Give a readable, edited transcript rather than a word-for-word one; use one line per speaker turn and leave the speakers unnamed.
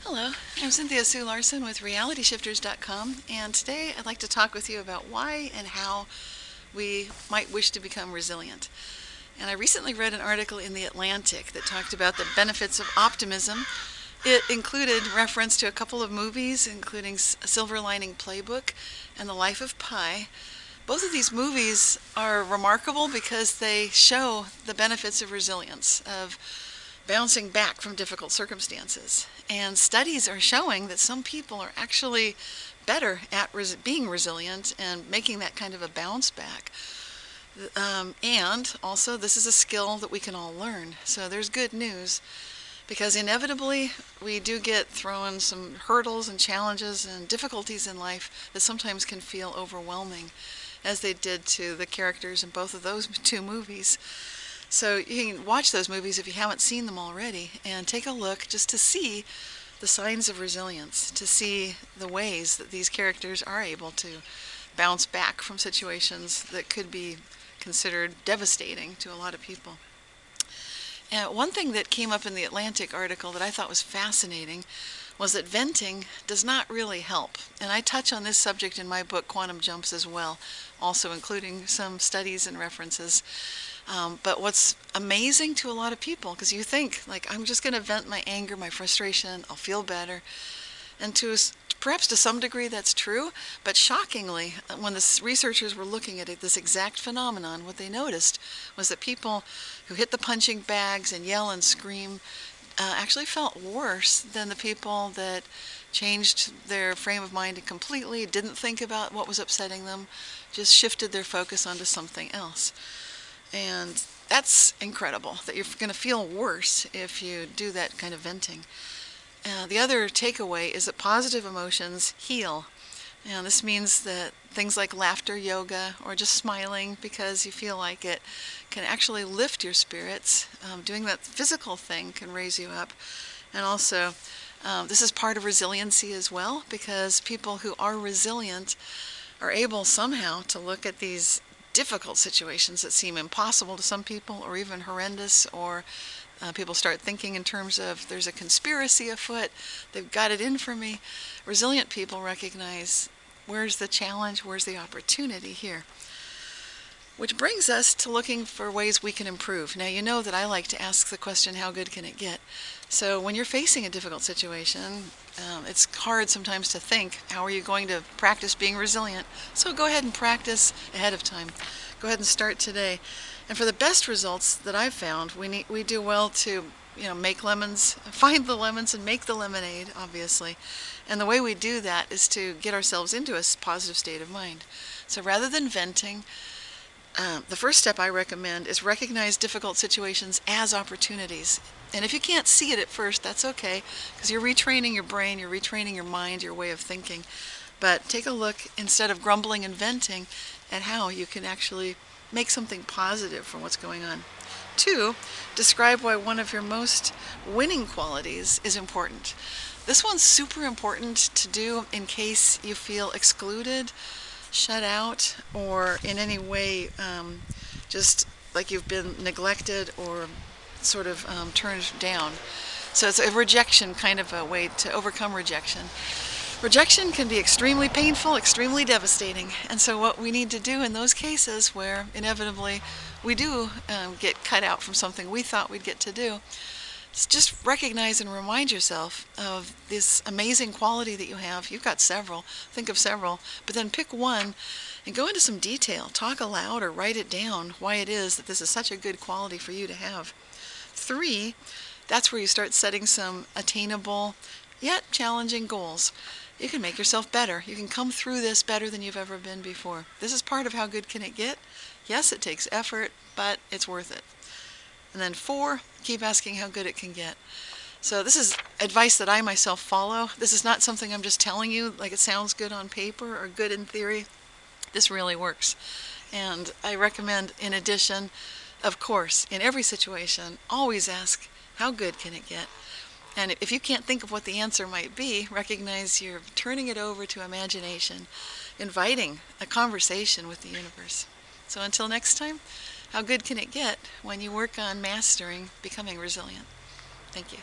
Hello, I'm Cynthia Sue Larson with RealityShifters.com, and today I'd like to talk with you about why and how we might wish to become resilient. And I recently read an article in The Atlantic that talked about the benefits of optimism. It included reference to a couple of movies, including Silver Lining Playbook and The Life of Pi. Both of these movies are remarkable because they show the benefits of resilience, of bouncing back from difficult circumstances. And studies are showing that some people are actually better at being resilient and making that kind of a bounce back. And also, this is a skill that we can all learn. So there's good news, because inevitably we do get thrown some hurdles and challenges and difficulties in life that sometimes can feel overwhelming, as they did to the characters in both of those two movies. So you can watch those movies if you haven't seen them already and take a look just to see the signs of resilience, to see the ways that these characters are able to bounce back from situations that could be considered devastating to a lot of people. And one thing that came up in the Atlantic article that I thought was fascinating was that venting does not really help. And I touch on this subject in my book, Quantum Jumps, as well, also including some studies and references. But what's amazing to a lot of people, because you think, like, I'm just going to vent my anger, my frustration, I'll feel better. And perhaps to some degree that's true, but shockingly, when the researchers were looking at this exact phenomenon, what they noticed was that people who hit the punching bags and yell and scream actually felt worse than the people that changed their frame of mind completely, didn't think about what was upsetting them, just shifted their focus onto something else. And that's incredible, that you're going to feel worse if you do that kind of venting. The other takeaway is that positive emotions heal. And this means that things like laughter yoga or just smiling because you feel like it can actually lift your spirits. Doing that physical thing can raise you up. And also, this is part of resiliency as well, because people who are resilient are able somehow to look at these difficult situations that seem impossible to some people or even horrendous, or people start thinking in terms of there's a conspiracy afoot, they've got it in for me. Resilient people recognize, where's the challenge, where's the opportunity here? Which brings us to looking for ways we can improve. Now, you know that I like to ask the question, how good can it get? So when you're facing a difficult situation, it's hard sometimes to think, how are you going to practice being resilient? So go ahead and practice ahead of time. Go ahead and start today. And for the best results that I've found, we do well to make lemons, find the lemons and make the lemonade, obviously. And the way we do that is to get ourselves into a positive state of mind. So rather than venting, the first step I recommend is recognize difficult situations as opportunities. And if you can't see it at first, that's okay, because you're retraining your brain, you're retraining your mind, your way of thinking. But take a look, instead of grumbling and venting, at how you can actually make something positive from what's going on. 2, describe why one of your most winning qualities is important. This one's super important to do in case you feel excluded, shut out, or in any way just like you've been neglected or sort of turned down. So it's a rejection kind of a way to overcome rejection. Rejection can be extremely painful, extremely devastating, and so what we need to do in those cases where inevitably we do get cut out from something we thought we'd get to do, is just recognize and remind yourself of this amazing quality that you have. You've got several, think of several, but then pick one and go into some detail. Talk aloud or write it down why it is that this is such a good quality for you to have. 3, that's where you start setting some attainable yet challenging goals. You can make yourself better. You can come through this better than you've ever been before. This is part of how good can it get. Yes, it takes effort, but it's worth it. And then 4, keep asking how good it can get. So this is advice that I myself follow. This is not something I'm just telling you like it sounds good on paper or good in theory. This really works. And I recommend, in addition, of course, in every situation, always ask, how good can it get? And if you can't think of what the answer might be, recognize you're turning it over to imagination, inviting a conversation with the universe. So until next time, how good can it get when you work on mastering becoming resilient? Thank you.